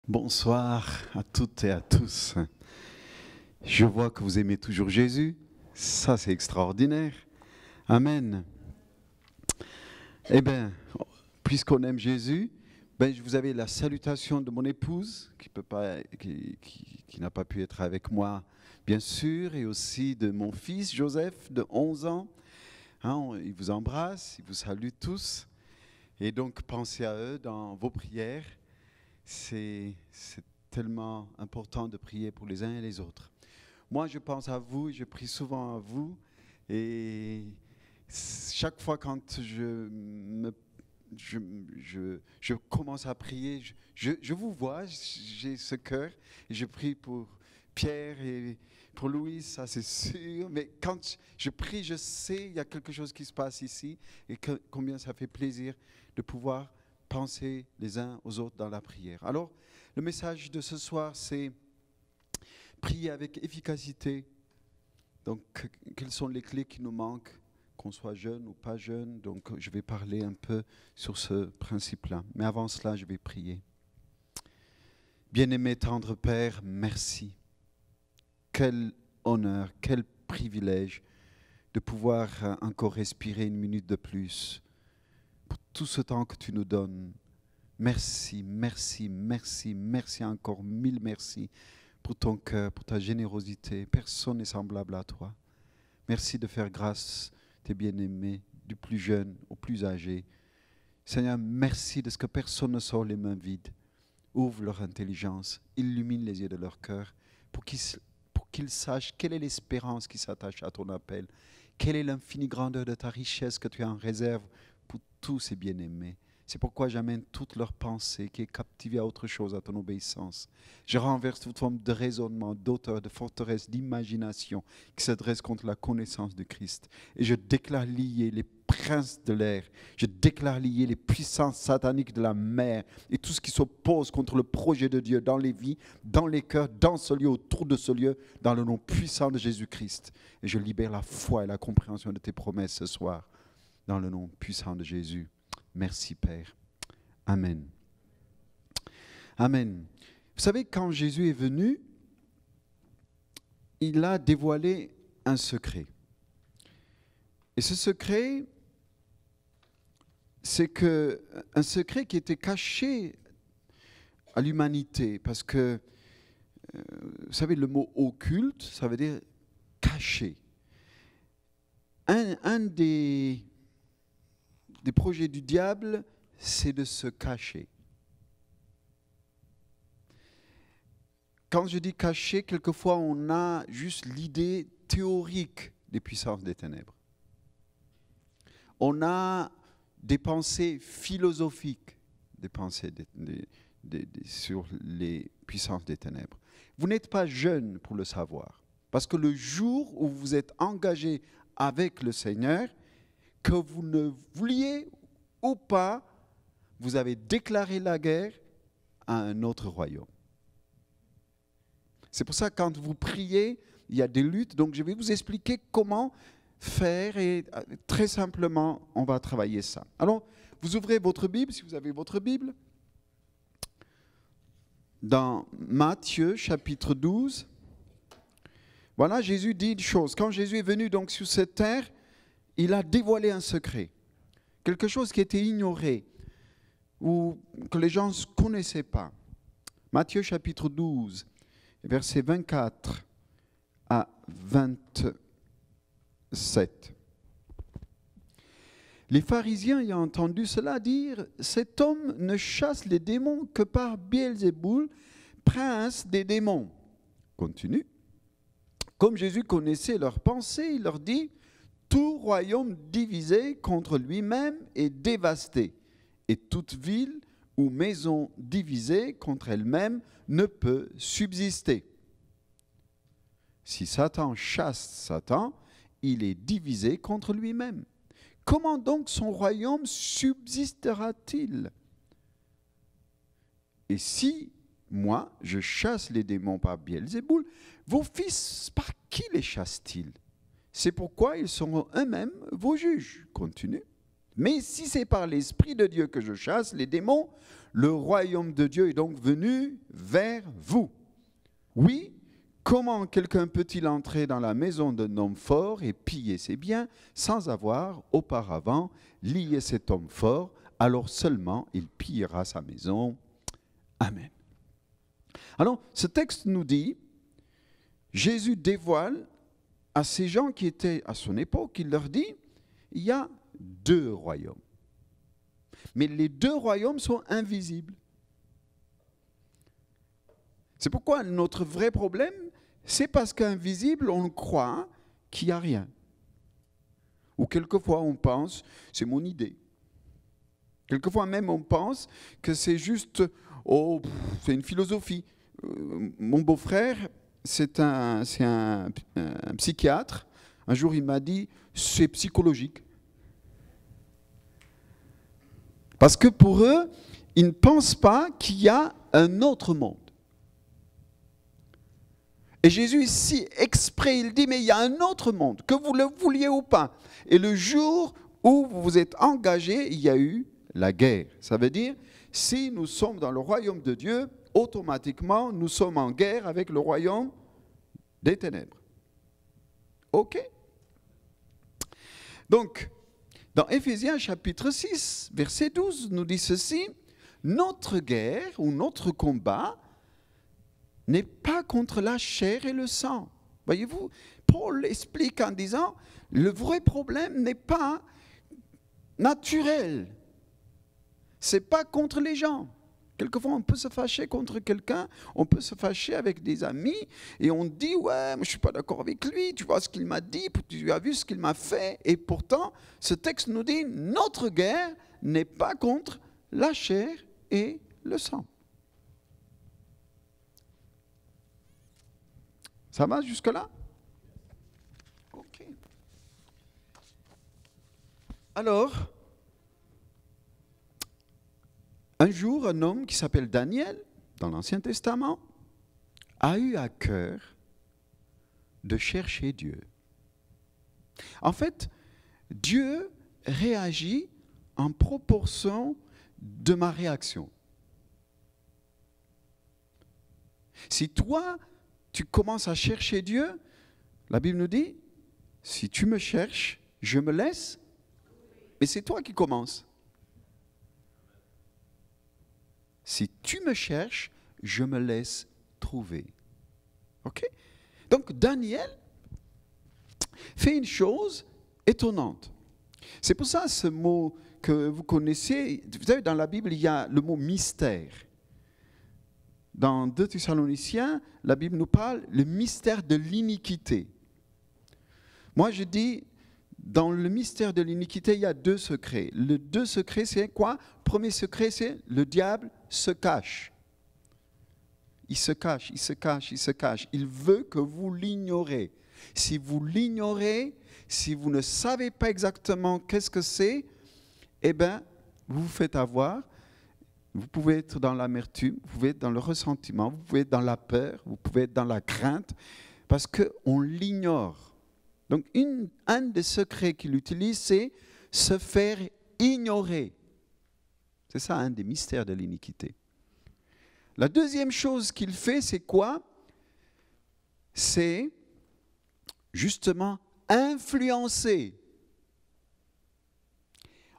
Bonsoir à toutes et à tous. Je vois que vous aimez toujours Jésus. Ça, c'est extraordinaire. Amen. Eh bien, puisqu'on aime Jésus, vous avez la salutation de mon épouse qui n'a pas pu être avec moi, bien sûr, et aussi de mon fils Joseph de 11 ans. Il vous embrasse, il vous salue tous. Et donc, pensez à eux dans vos prières. C'est tellement important de prier pour les uns et les autres. Moi, je pense à vous, je prie souvent à vous. Et chaque fois quand je commence à prier, je vous vois, j'ai ce cœur. Et je prie pour Pierre et pour Louis, ça c'est sûr. Mais quand je prie, je sais il y a quelque chose qui se passe ici. Et combien ça fait plaisir de pouvoir penser les uns aux autres dans la prière. Alors, le message de ce soir, c'est prier avec efficacité. Donc, quelles sont les clés qui nous manquent, qu'on soit jeune ou pas jeune? Donc, je vais parler un peu sur ce principe-là. Mais avant cela, je vais prier. Bien-aimé tendre Père, merci. Quel honneur, quel privilège de pouvoir encore respirer une minute de plus. Pour tout ce temps que tu nous donnes. Merci, merci, merci, merci encore, mille merci pour ton cœur, pour ta générosité. Personne n'est semblable à toi. Merci de faire grâce, tes bien-aimés, du plus jeune au plus âgé. Seigneur, merci de ce que personne ne sort les mains vides. Ouvre leur intelligence, illumine les yeux de leur cœur pour qu'ils sachent quelle est l'espérance qui s'attache à ton appel. Quelle est l'infinie grandeur de ta richesse que tu as en réserve pour tous ces bien-aimés. C'est pourquoi j'amène toute leur pensée qui est captivée à autre chose, à ton obéissance. Je renverse toute forme de raisonnement, d'auteur, de forteresse, d'imagination qui s'adresse contre la connaissance de Christ. Et je déclare liés les princes de l'air, je déclare liés les puissances sataniques de la mer et tout ce qui s'oppose contre le projet de Dieu dans les vies, dans les cœurs, dans ce lieu, autour de ce lieu, dans le nom puissant de Jésus-Christ. Et je libère la foi et la compréhension de tes promesses ce soir, dans le nom puissant de Jésus. Merci Père. Amen. Amen. Vous savez, quand Jésus est venu, il a dévoilé un secret. Et ce secret, c'est un secret qui était caché à l'humanité. Parce que, vous savez, le mot occulte, ça veut dire caché. Un des projets du diable, c'est de se cacher. Quand je dis cacher, quelquefois on a juste l'idée théorique des puissances des ténèbres. On a des pensées philosophiques, des pensées sur les puissances des ténèbres. Vous n'êtes pas jeune pour le savoir, parce que le jour où vous êtes engagé avec le Seigneur, que vous ne vouliez ou pas, vous avez déclaré la guerre à un autre royaume. C'est pour ça que quand vous priez, il y a des luttes. Donc je vais vous expliquer comment faire et très simplement, on va travailler ça. Alors, vous ouvrez votre Bible, si vous avez votre Bible, dans Matthieu chapitre 12. Voilà, Jésus dit une chose. Quand Jésus est venu donc sur cette terre, il a dévoilé un secret, quelque chose qui était ignoré ou que les gens ne connaissaient pas. Matthieu chapitre 12, versets 24 à 27. Les pharisiens ayant entendu cela dire, cet homme ne chasse les démons que par Beelzéboul, prince des démons. Continue. Comme Jésus connaissait leurs pensées, il leur dit, tout royaume divisé contre lui-même est dévasté, et toute ville ou maison divisée contre elle-même ne peut subsister. Si Satan chasse Satan, il est divisé contre lui-même. Comment donc son royaume subsistera-t-il? Et si moi, je chasse les démons par Beelzéboul, vos fils, par qui les chassent-ils? C'est pourquoi ils seront eux-mêmes vos juges. Continue. Mais si c'est par l'Esprit de Dieu que je chasse les démons, le royaume de Dieu est donc venu vers vous. Oui, comment quelqu'un peut-il entrer dans la maison d'un homme fort et piller ses biens sans avoir auparavant lié cet homme fort? Alors seulement il pillera sa maison. Amen. Alors, ce texte nous dit, Jésus dévoile à ces gens qui étaient à son époque, il leur dit, il y a deux royaumes. Mais les deux royaumes sont invisibles. C'est pourquoi notre vrai problème, c'est parce qu'invisible, on croit qu'il n'y a rien. Ou quelquefois, on pense, c'est mon idée. Quelquefois même, on pense que c'est juste, oh, c'est une philosophie. Mon beau-frère, c'est un psychiatre. Un jour, il m'a dit, c'est psychologique. Parce que pour eux, ils ne pensent pas qu'il y a un autre monde. Et Jésus ici, exprès, il dit, mais il y a un autre monde, que vous le vouliez ou pas. Et le jour où vous vous êtes engagés, il y a eu la guerre. Ça veut dire, si nous sommes dans le royaume de Dieu, automatiquement, nous sommes en guerre avec le royaume des ténèbres. OK? Donc, dans Éphésiens chapitre 6, verset 12, nous dit ceci, notre guerre ou notre combat n'est pas contre la chair et le sang. Voyez-vous, Paul explique en disant, le vrai problème n'est pas naturel. Ce n'est pas contre les gens. Quelquefois, on peut se fâcher contre quelqu'un, on peut se fâcher avec des amis, et on dit, ouais, mais je ne suis pas d'accord avec lui, tu vois ce qu'il m'a dit, tu as vu ce qu'il m'a fait, et pourtant, ce texte nous dit, notre guerre n'est pas contre la chair et le sang. Ça va jusque-là? Ok. Alors, un jour, un homme qui s'appelle Daniel, dans l'Ancien Testament, a eu à cœur de chercher Dieu. En fait, Dieu réagit en proportion de ma réaction. Si toi, tu commences à chercher Dieu, la Bible nous dit, si tu me cherches, je me laisse, mais c'est toi qui commences. Si tu me cherches, je me laisse trouver. OK? Donc Daniel fait une chose étonnante. C'est pour ça ce mot que vous connaissez, vous savez, dans la Bible, il y a le mot mystère. Dans 2 Thessaloniciens, la Bible nous parle le mystère de l'iniquité. Moi, je dis, dans le mystère de l'iniquité, il y a deux secrets. Les deux secrets, c'est quoi? Premier secret, c'est le diable se cache. Il se cache, il se cache, il se cache. Il veut que vous l'ignorez. Si vous l'ignorez, si vous ne savez pas exactement qu'est-ce que c'est, eh bien, vous vous faites avoir. Vous pouvez être dans l'amertume, vous pouvez être dans le ressentiment, vous pouvez être dans la peur, vous pouvez être dans la crainte, parce qu'on l'ignore. Donc, un des secrets qu'il utilise, c'est se faire ignorer. C'est ça, un des mystères de l'iniquité. La deuxième chose qu'il fait, c'est quoi? C'est justement influencer.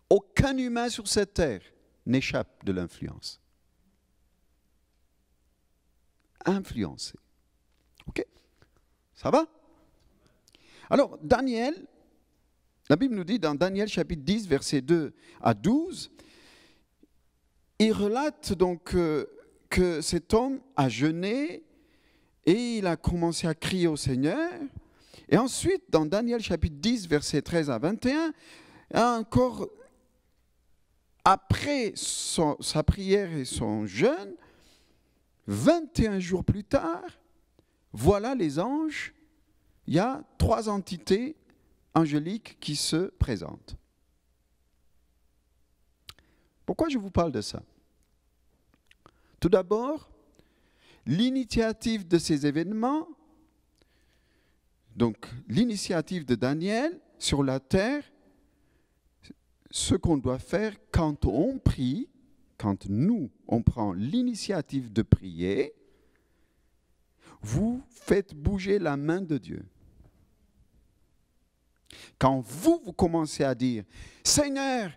Aucun humain sur cette terre n'échappe de l'influence. Influencer. OK? Ça va? Alors, Daniel, la Bible nous dit dans Daniel chapitre 10, versets 2 à 12, il relate donc que cet homme a jeûné et il a commencé à crier au Seigneur. Et ensuite, dans Daniel chapitre 10, versets 13 à 21, encore après sa prière et son jeûne, 21 jours plus tard, voilà les anges, il y a 3 entités angéliques qui se présentent. Pourquoi je vous parle de ça? Tout d'abord, l'initiative de ces événements, donc l'initiative de Daniel sur la terre, ce qu'on doit faire quand on prie, quand nous, on prend l'initiative de prier, vous faites bouger la main de Dieu. Quand vous commencez à dire, Seigneur,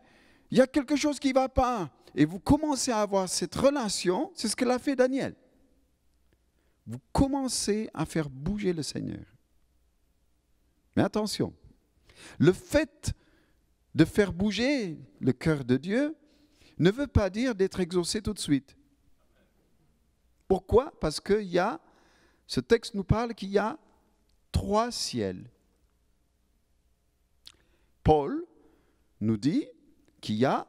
il y a quelque chose qui ne va pas, et vous commencez à avoir cette relation, c'est ce que l'a fait Daniel. Vous commencez à faire bouger le Seigneur. Mais attention, le fait de faire bouger le cœur de Dieu ne veut pas dire d'être exaucé tout de suite. Pourquoi? Parce que ce texte nous parle qu'il y a 3 ciels. Paul nous dit qu'il y a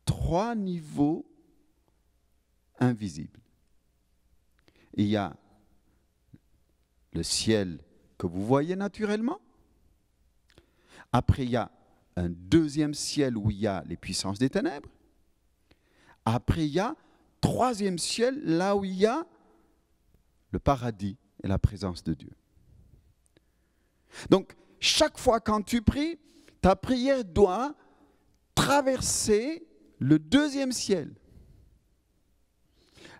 3 niveaux invisibles. Il y a le ciel que vous voyez naturellement. Après, il y a un deuxième ciel où il y a les puissances des ténèbres. Après, il y a 3e ciel, là où il y a le paradis et la présence de Dieu. Donc, chaque fois quand tu pries, ta prière doit traverser le 2e ciel.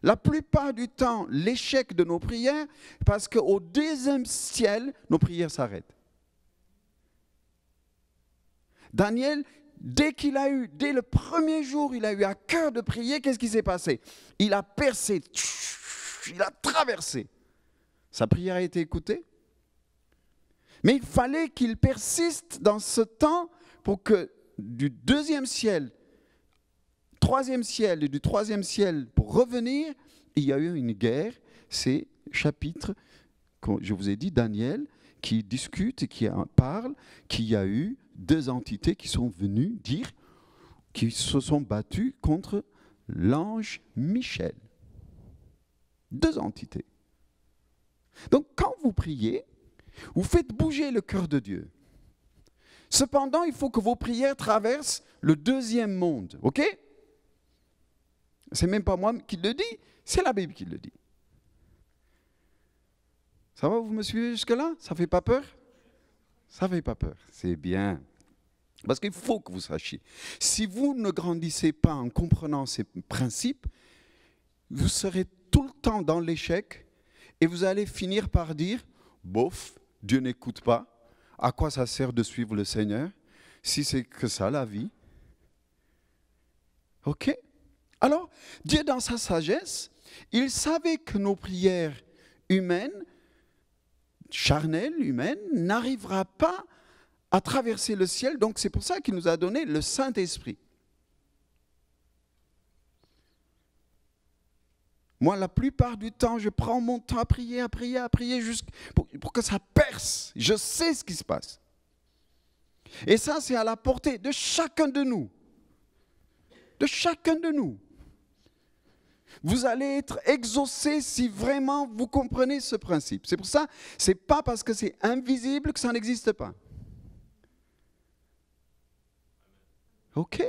La plupart du temps, l'échec de nos prières, parce qu'au 2e ciel, nos prières s'arrêtent. Daniel, dès le premier jour, il a eu à cœur de prier, qu'est-ce qui s'est passé? Il a percé, il a traversé. Sa prière a été écoutée. Mais il fallait qu'il persiste dans ce temps pour que du 2e ciel, 3e ciel et du 3e ciel pour revenir, il y a eu une guerre. C'est chapitre, je vous ai dit, Daniel, qui discute et qui parle, qu'il y a eu 2 entités qui sont venues dire, qui se sont battues contre l'ange Michel. 2 entités. Donc quand vous priez, vous faites bouger le cœur de Dieu. Cependant, il faut que vos prières traversent le 2e monde. OK? C'est même pas moi qui le dis, c'est la Bible qui le dit. Ça va, vous me suivez jusque-là? Ça ne fait pas peur? Ça ne fait pas peur, c'est bien. Parce qu'il faut que vous sachiez. Si vous ne grandissez pas en comprenant ces principes, vous serez tout le temps dans l'échec et vous allez finir par dire, bof, Dieu n'écoute pas. À quoi ça sert de suivre le Seigneur si c'est que ça la vie? OK? Alors, Dieu dans sa sagesse, il savait que nos prières humaines, charnelles, humaines, n'arrivera pas à traverser le ciel. Donc c'est pour ça qu'il nous a donné le Saint-Esprit. Moi, la plupart du temps, je prends mon temps à prier, pour que ça perce. Je sais ce qui se passe. Et ça, c'est à la portée de chacun de nous. De chacun de nous. Vous allez être exaucé si vraiment vous comprenez ce principe. C'est pour ça, ce n'est pas parce que c'est invisible que ça n'existe pas. OK?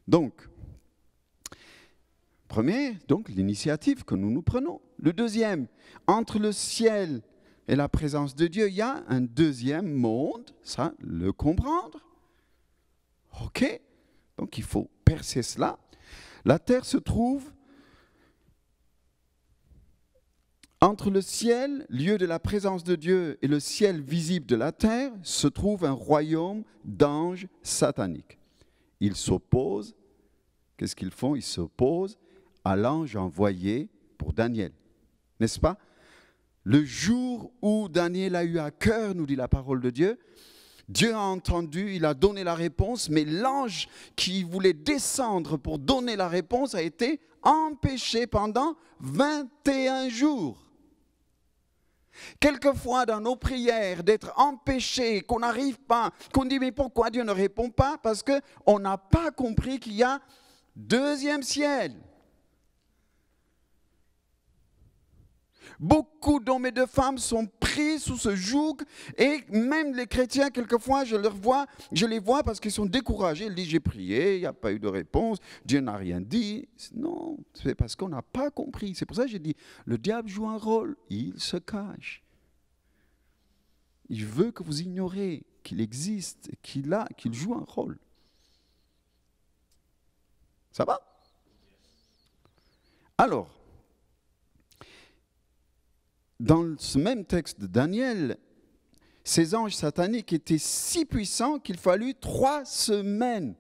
Donc, premier, donc l'initiative que nous prenons. Le deuxième, entre le ciel et la présence de Dieu, il y a un 2e monde, ça, le comprendre. OK? Donc il faut percer cela. La terre se trouve entre le ciel, lieu de la présence de Dieu, et le ciel visible de la terre, se trouve un royaume d'anges sataniques. Ils s'opposent, qu'est-ce qu'ils font? Ils s'opposent à l'ange envoyé pour Daniel. N'est-ce pas? Le jour où Daniel a eu à cœur, nous dit la parole de Dieu, Dieu a entendu, il a donné la réponse, mais l'ange qui voulait descendre pour donner la réponse a été empêché pendant 21 jours. Quelquefois dans nos prières d'être empêchés, qu'on n'arrive pas, qu'on dit mais pourquoi Dieu ne répond pas? Parce qu'on n'a pas compris qu'il y a 2e ciel. Beaucoup d'hommes et de femmes sont pris sous ce joug et même les chrétiens, quelquefois, je les vois parce qu'ils sont découragés. Ils disent, j'ai prié, il n'y a pas eu de réponse, Dieu n'a rien dit. Non, c'est parce qu'on n'a pas compris. C'est pour ça que j'ai dit, le diable joue un rôle, il se cache. Il veut que vous ignorez qu'il existe, qu'il joue un rôle. Ça va ? Alors, dans ce même texte de Daniel, ces anges sataniques étaient si puissants qu'il fallut 3 semaines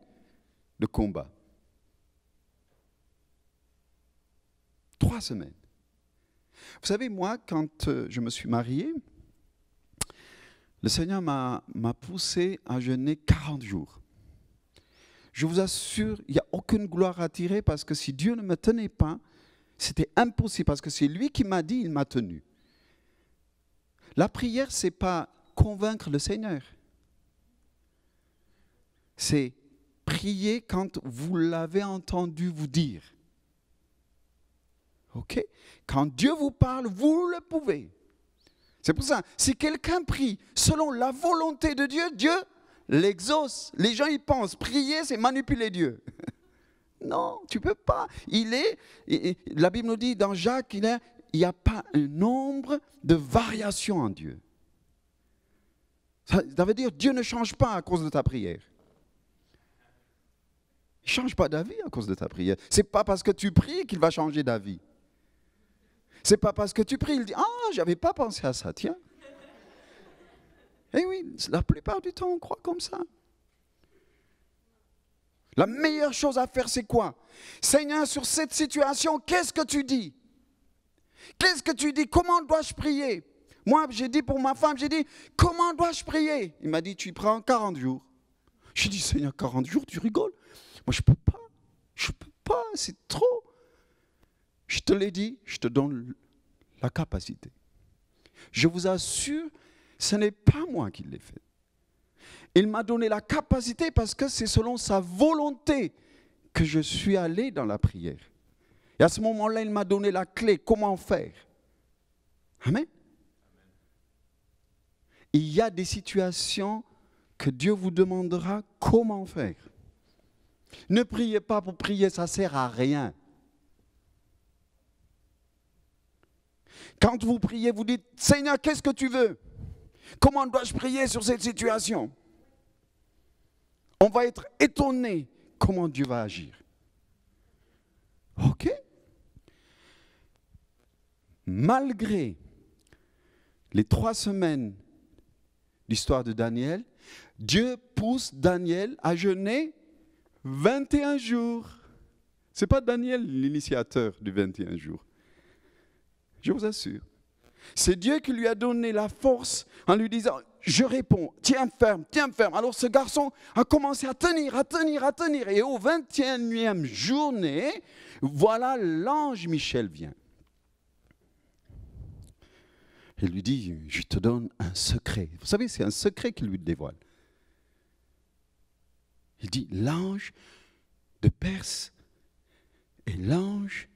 de combat. 3 semaines. Vous savez, moi, quand je me suis marié, le Seigneur m'a poussé à jeûner 40 jours. Je vous assure, il n'y a aucune gloire à tirer parce que si Dieu ne me tenait pas, c'était impossible parce que c'est lui qui m'a dit, il m'a tenu. La prière, ce n'est pas convaincre le Seigneur. C'est prier quand vous l'avez entendu vous dire. Ok? Quand Dieu vous parle, vous le pouvez. C'est pour ça, si quelqu'un prie selon la volonté de Dieu, Dieu l'exauce. Les gens, ils pensent, prier, c'est manipuler Dieu. Non, tu ne peux pas. La Bible nous dit dans Jacques, il n'y a pas un nombre de variations en Dieu. Ça veut dire Dieu ne change pas à cause de ta prière. Il ne change pas d'avis à cause de ta prière. Ce n'est pas parce que tu pries qu'il va changer d'avis. Ce n'est pas parce que tu pries, il dit « Ah, je n'avais pas pensé à ça, tiens. » Eh oui, la plupart du temps, on croit comme ça. La meilleure chose à faire, c'est quoi? Seigneur, sur cette situation, qu'est-ce que tu dis? Qu'est-ce que tu dis? Comment dois-je prier? Moi, j'ai dit pour ma femme, j'ai dit, comment dois-je prier? Il m'a dit, tu prends 40 jours. J'ai dit, Seigneur, 40 jours, tu rigoles? Moi, je ne peux pas, c'est trop. Je te l'ai dit, je te donne la capacité. Je vous assure, ce n'est pas moi qui l'ai fait. Il m'a donné la capacité parce que c'est selon sa volonté que je suis allé dans la prière. Et à ce moment-là, il m'a donné la clé, comment faire. Amen. Il y a des situations que Dieu vous demandera comment faire. Ne priez pas pour prier, ça ne sert à rien. Quand vous priez, vous dites, Seigneur, qu'est-ce que tu veux? Comment dois-je prier sur cette situation? On va être étonné comment Dieu va agir. Ok? Malgré les 3 semaines d'histoire de Daniel, Dieu pousse Daniel à jeûner 21 jours. Ce n'est pas Daniel l'initiateur du 21 jours. Je vous assure. C'est Dieu qui lui a donné la force en lui disant, je réponds, tiens ferme, tiens ferme. Alors ce garçon a commencé à tenir. Et au 21e journée, voilà l'ange Michel vient. Il lui dit, je te donne un secret. Vous savez, c'est un secret qu'il lui dévoile. Il dit, l'ange de Perse et l'ange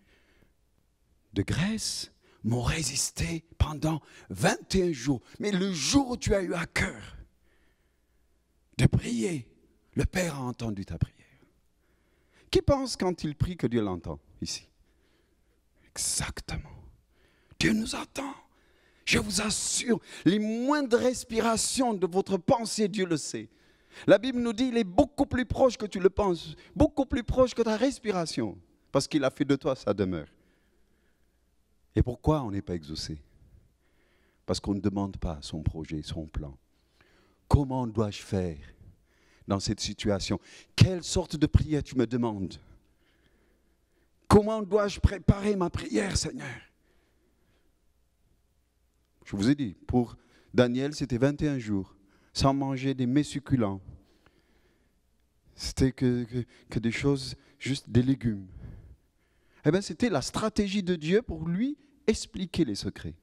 de Grèce m'ont résisté pendant 21 jours. Mais le jour où tu as eu à cœur de prier, le Père a entendu ta prière. Qui pense quand il prie que Dieu l'entend ici? Exactement. Dieu nous entend. Je vous assure, les moindres respirations de votre pensée, Dieu le sait. La Bible nous dit, il est beaucoup plus proche que tu le penses, beaucoup plus proche que ta respiration, parce qu'il a fait de toi sa demeure. Et pourquoi on n'est pas exaucé? Parce qu'on ne demande pas son projet, son plan. Comment dois-je faire dans cette situation? Quelle sorte de prière tu me demandes? Comment dois-je préparer ma prière, Seigneur? Je vous ai dit, pour Daniel, c'était 21 jours, sans manger des mets succulents. C'était que des choses, juste des légumes. Eh bien, c'était la stratégie de Dieu pour lui expliquer les secrets.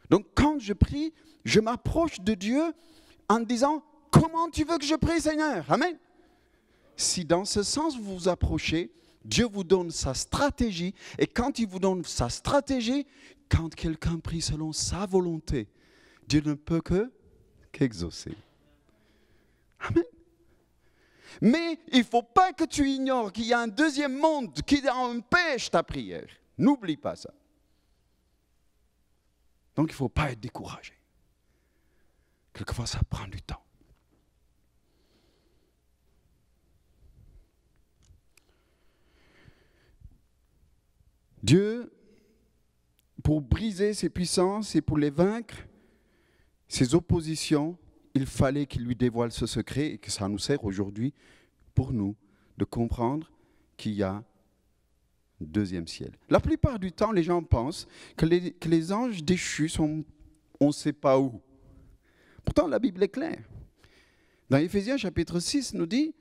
Donc, quand je prie, je m'approche de Dieu en disant, comment tu veux que je prie, Seigneur? Amen. Si dans ce sens vous vous approchez, Dieu vous donne sa stratégie. Et quand il vous donne sa stratégie, quand quelqu'un prie selon sa volonté, Dieu ne peut qu'exaucer. Amen. Mais il ne faut pas que tu ignores qu'il y a un deuxième monde qui empêche ta prière. N'oublie pas ça. Donc il ne faut pas être découragé. Quelquefois, ça prend du temps. Dieu, pour briser ses puissances et pour les vaincre, ses oppositions, il fallait qu'il lui dévoile ce secret et que ça nous sert aujourd'hui pour nous de comprendre qu'il y a un deuxième ciel. La plupart du temps, les gens pensent que les anges déchus sont on ne sait pas où. Pourtant, la Bible est claire. Dans Éphésiens chapitre 6, nous dit,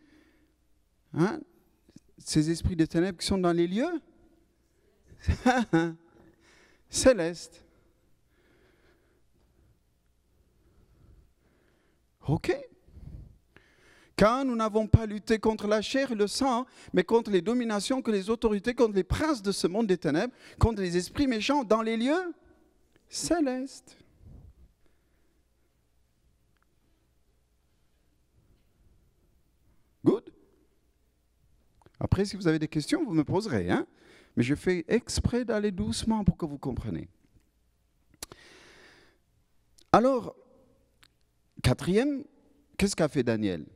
ces esprits de ténèbres qui sont dans les lieux célestes. Ok. Car nous n'avons pas lutté contre la chair et le sang, mais contre les dominations, contre les autorités, contre les princes de ce monde des ténèbres, contre les esprits méchants dans les lieux célestes. Good? Après, si vous avez des questions, vous me poserez. Hein? Mais je fais exprès d'aller doucement pour que vous compreniez. Alors, quatrième, qu'est-ce qu'a fait Daniel?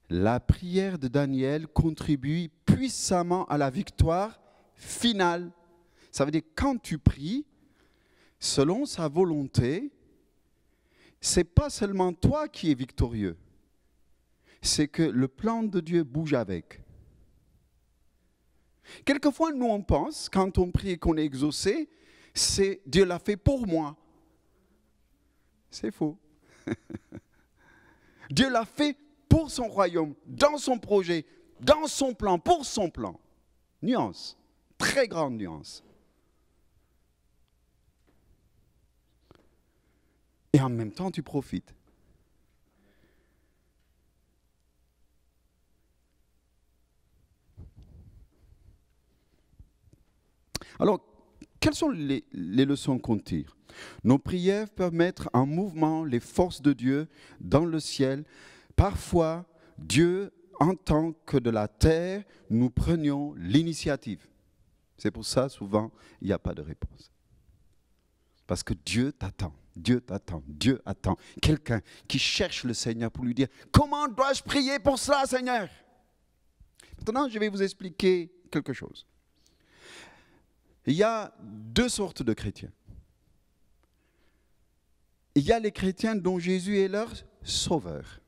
La prière de Daniel contribue puissamment à la victoire finale. Ça veut dire que quand tu pries, selon sa volonté, ce n'est pas seulement toi qui es victorieux. C'est que le plan de Dieu bouge avec. Quelquefois, nous, on pense, quand on prie et qu'on est exaucé, c'est Dieu l'a fait pour moi. C'est faux. Dieu l'a fait pour son royaume, dans son projet, dans son plan, pour son plan. Nuance, très grande nuance. Et en même temps, tu profites. Alors, quelles sont les leçons qu'on tire? Nos prières peuvent mettre en mouvement les forces de Dieu dans le ciel. Parfois, Dieu entend que de la terre, nous prenions l'initiative. C'est pour ça, souvent, il n'y a pas de réponse. Parce que Dieu t'attend, Dieu t'attend, Dieu attend. Quelqu'un qui cherche le Seigneur pour lui dire « Comment dois-je prier pour cela, Seigneur ?» Maintenant, je vais vous expliquer quelque chose. Il y a deux sortes de chrétiens. Il y a les chrétiens dont Jésus est leur sauveur.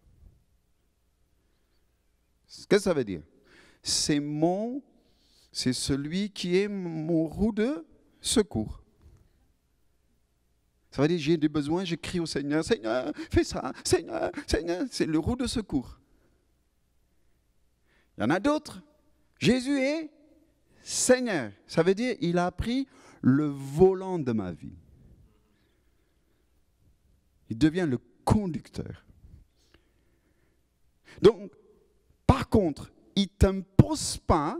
Qu'est-ce que ça veut dire? C'est celui qui est mon roue de secours. Ça veut dire, j'ai des besoins, je crie au Seigneur, Seigneur, fais ça, Seigneur, Seigneur. C'est le roue de secours. Il y en a d'autres. Jésus est Seigneur. Ça veut dire, il a pris le volant de ma vie. Il devient le conducteur. Donc, par contre, il ne t'impose pas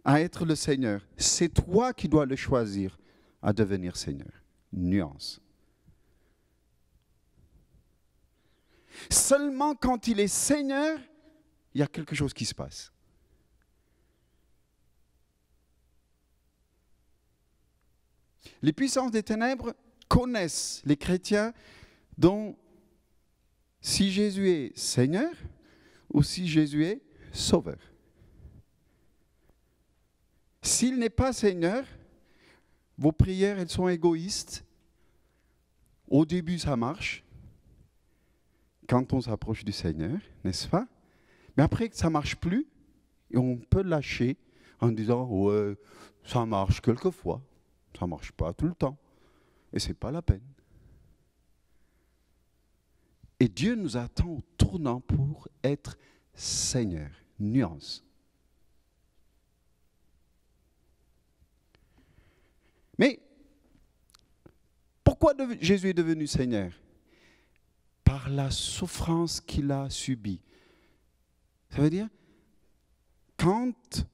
à être le Seigneur. C'est toi qui dois le choisir à devenir Seigneur. Nuance. Seulement quand il est Seigneur, il y a quelque chose qui se passe. Les puissances des ténèbres connaissent les chrétiens dont si Jésus est Seigneur ou si Jésus est Sauveur. S'il n'est pas Seigneur, vos prières, elles sont égoïstes. Au début, ça marche. Quand on s'approche du Seigneur, n'est-ce pas? Mais après, ça ne marche plus. Et on peut lâcher en disant, ouais, ça marche quelquefois. Ça ne marche pas tout le temps. Et ce n'est pas la peine. Et Dieu nous attend au tournant pour être Seigneur. Nuance. Mais pourquoi Jésus est devenu Seigneur? Par la souffrance qu'il a subie. Ça veut dire, quand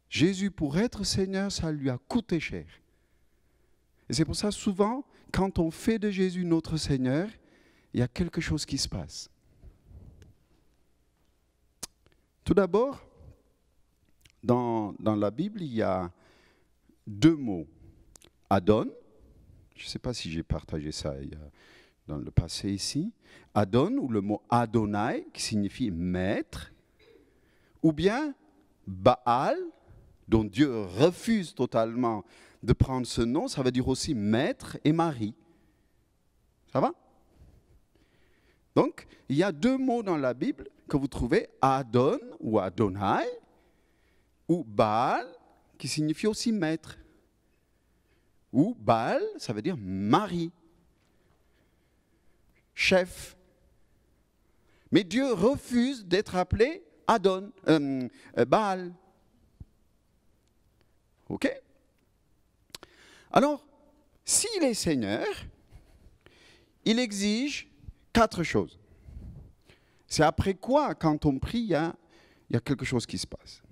Jésus, pour être Seigneur, ça lui a coûté cher. Et c'est pour ça, souvent, quand on fait de Jésus notre Seigneur, il y a quelque chose qui se passe. Tout d'abord, dans la Bible, il y a deux mots. Adon, je ne sais pas si j'ai partagé ça dans le passé ici. Adon, ou le mot Adonai, qui signifie maître, ou bien Baal, dont Dieu refuse totalement de prendre ce nom, ça veut dire aussi maître et mari. Ça va? Donc, il y a 2 mots dans la Bible que vous trouvez, Adon ou Adonai, ou Baal, qui signifie aussi maître. Ou Baal, ça veut dire mari, chef. Mais Dieu refuse d'être appelé Baal. OK? Alors, s'il est Seigneur, il exige 4 choses. C'est après quoi, quand on prie, il y a quelque chose qui se passe.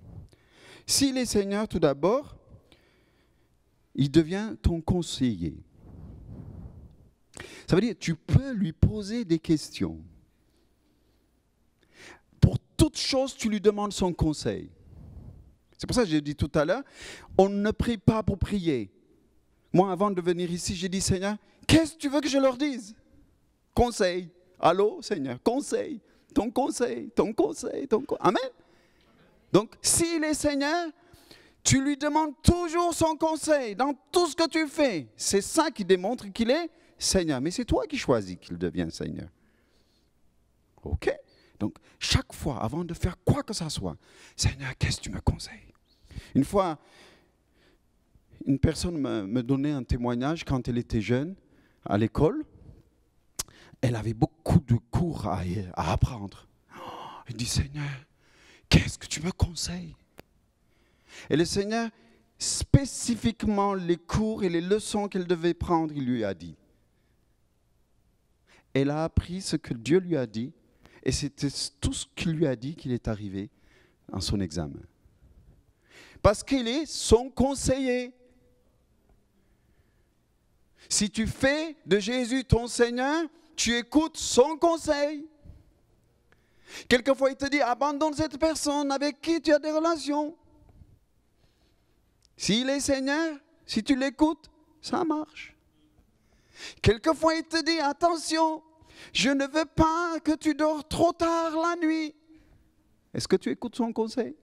S'il est Seigneur, tout d'abord, il devient ton conseiller. Ça veut dire que tu peux lui poser des questions. Pour toute chose, tu lui demandes son conseil. C'est pour ça que j'ai dit tout à l'heure, on ne prie pas pour prier. Moi, avant de venir ici, j'ai dit, Seigneur, qu'est-ce que tu veux que je leur dise? Conseil. Allô, Seigneur, conseil. Ton conseil, ton conseil, ton conseil. Amen. Donc, s'il est Seigneur, tu lui demandes toujours son conseil dans tout ce que tu fais. C'est ça qui démontre qu'il est Seigneur. Mais c'est toi qui choisis qu'il devienne Seigneur. OK? Donc, chaque fois, avant de faire quoi que ce soit, Seigneur, qu'est-ce que tu me conseilles? Une fois, une personne me donnait un témoignage quand elle était jeune, à l'école. Elle avait beaucoup de cours à apprendre. Elle dit, Seigneur, qu'est-ce que tu me conseilles? Et le Seigneur, spécifiquement les cours et les leçons qu'elle devait prendre, il lui a dit. Elle a appris ce que Dieu lui a dit, et c'était tout ce qu'il lui a dit qu'il est arrivé en son examen. Parce qu'il est son conseiller. Si tu fais de Jésus ton Seigneur, tu écoutes son conseil. Quelquefois, il te dit, abandonne cette personne avec qui tu as des relations. S'il est Seigneur, si tu l'écoutes, ça marche. Quelquefois, il te dit, attention, je ne veux pas que tu dors trop tard la nuit. Est-ce que tu écoutes son conseil?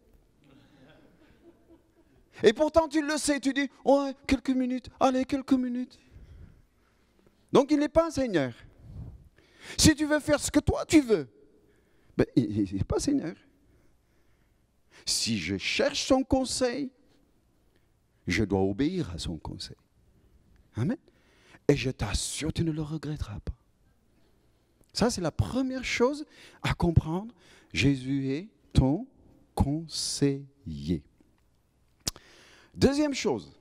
Et pourtant, tu le sais, tu dis, oh, quelques minutes, allez, quelques minutes. Donc, il n'est pas un Seigneur. Si tu veux faire ce que toi tu veux, ben, il n'est pas Seigneur. Si je cherche son conseil, je dois obéir à son conseil. Amen. Et je t'assure, tu ne le regretteras pas. Ça, c'est la première chose à comprendre. Jésus est ton conseiller. Deuxième chose,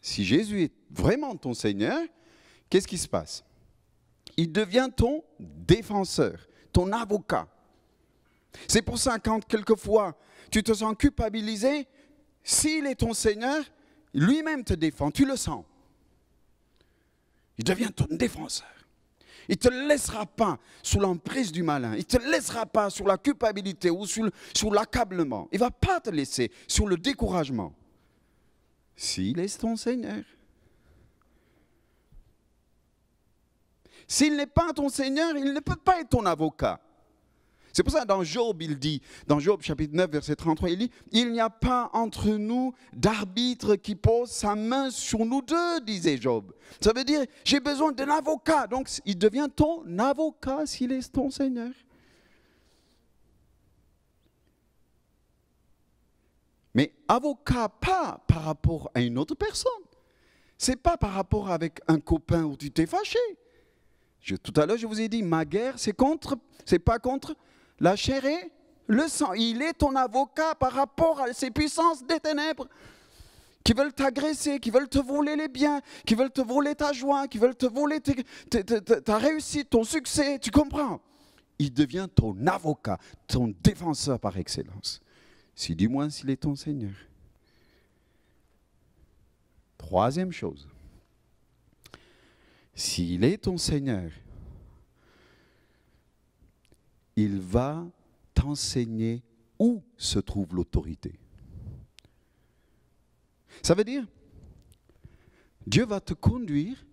si Jésus est vraiment ton Seigneur, qu'est-ce qui se passe? Il devient ton défenseur, ton avocat. C'est pour ça, quand quelquefois tu te sens culpabilisé, s'il est ton Seigneur, lui-même te défend, tu le sens. Il devient ton défenseur. Il ne te laissera pas sous l'emprise du malin. Il ne te laissera pas sur la culpabilité ou sur l'accablement. Il ne va pas te laisser sur le découragement. S'il est ton Seigneur. S'il n'est pas ton Seigneur, il ne peut pas être ton avocat. C'est pour ça dans Job, il dit, dans Job chapitre 9, verset 33, il dit, il n'y a pas entre nous d'arbitre qui pose sa main sur nous deux, disait Job. Ça veut dire, j'ai besoin d'un avocat. Donc, il devient ton avocat s'il est ton Seigneur. Mais avocat, pas par rapport à une autre personne. Ce n'est pas par rapport avec un copain où tu t'es fâché. Tout à l'heure, je vous ai dit, ma guerre, c'est pas contre la chair et le sang. Il est ton avocat par rapport à ces puissances des ténèbres qui veulent t'agresser, qui veulent te voler les biens, qui veulent te voler ta joie, qui veulent te voler ta réussite, ton succès. Tu comprends? Il devient ton avocat, ton défenseur par excellence. Si du moins s'il est ton Seigneur. Troisième chose. S'il est ton Seigneur, il va t'enseigner où se trouve l'autorité. Ça veut dire, Dieu va te conduire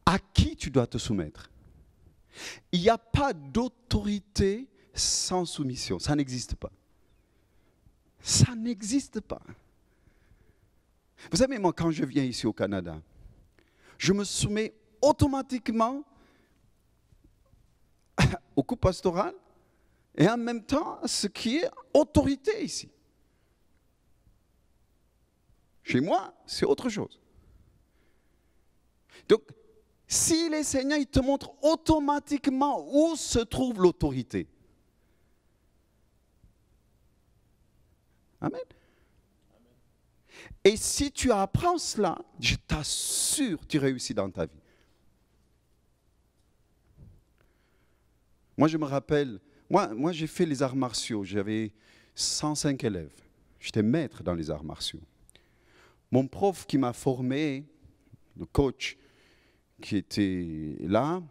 à qui tu dois te soumettre. Il n'y a pas d'autorité sans soumission, ça n'existe pas. Ça n'existe pas. Vous savez, moi, quand je viens ici au Canada, je me soumets automatiquement au couple pastoral et en même temps à ce qui est autorité ici. Chez moi, c'est autre chose. Donc, si les Seigneurs, ils te montrent automatiquement où se trouve l'autorité. Amen. Et si tu apprends cela, je t'assure, tu réussis dans ta vie. Moi, je me rappelle, moi j'ai fait les arts martiaux, j'avais 105 élèves. J'étais maître dans les arts martiaux. Mon prof qui m'a formé, le coach qui était là,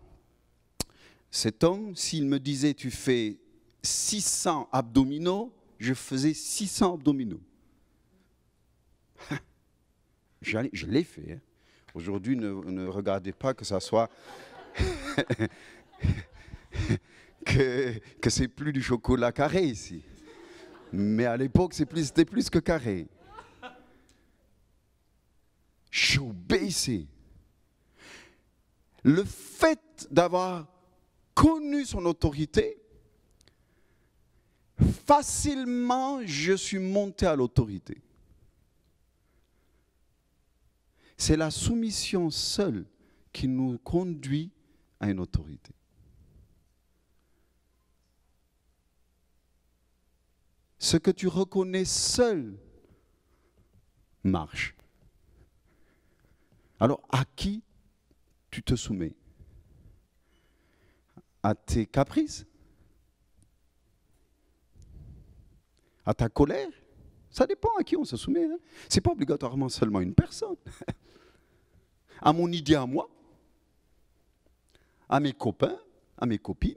cet homme, s'il me disait tu fais 600 abdominaux, je faisais 600 abdominaux. Je l'ai fait. Hein. Aujourd'hui, ne regardez pas que ça soit que c'est plus du chocolat carré ici. Mais à l'époque, c'était plus que carré. J'obéissais. Le fait d'avoir connu son autorité, facilement, je suis monté à l'autorité. C'est la soumission seule qui nous conduit à une autorité. Ce que tu reconnais seul marche. Alors, à qui tu te soumets? À tes caprices? À ta colère? Ça dépend à qui on se soumet. Hein. Ce n'est pas obligatoirement seulement une personne. À mon idée à moi, à mes copains, à mes copines.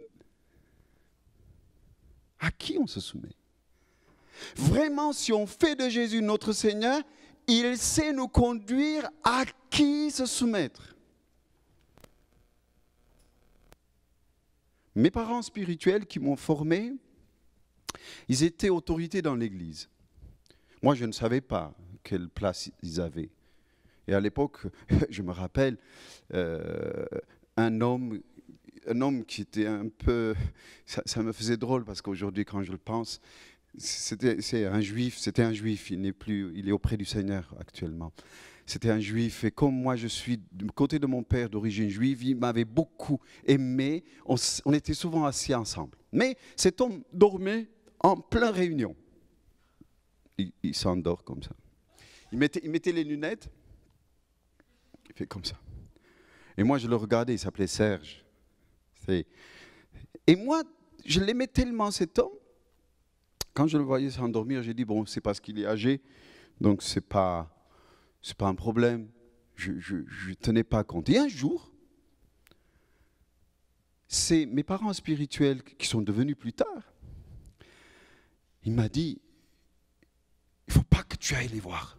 À qui on se soumet? Vraiment, si on fait de Jésus notre Seigneur, il sait nous conduire à qui se soumettre. Mes parents spirituels qui m'ont formé, ils étaient autorités dans l'Église. Moi, je ne savais pas quelle place ils avaient. Et à l'époque, je me rappelle, un homme qui était un peu... Ça me faisait drôle parce qu'aujourd'hui, quand je le pense, c'était un juif, il est auprès du Seigneur actuellement. C'était un juif et comme moi je suis du côté de mon père d'origine juive, il m'avait beaucoup aimé, on était souvent assis ensemble. Mais cet homme dormait en pleine réunion. Il s'endort comme ça. Il mettait les lunettes, il fait comme ça. Et moi je le regardais, il s'appelait Serge. Et moi, je l'aimais tellement cet homme. Quand je le voyais s'endormir, j'ai dit, bon, c'est parce qu'il est âgé, donc c'est pas un problème. Je ne tenais pas compte. Et un jour, c'est mes parents spirituels qui sont devenus plus tard. Il m'a dit, il ne faut pas que tu ailles les voir.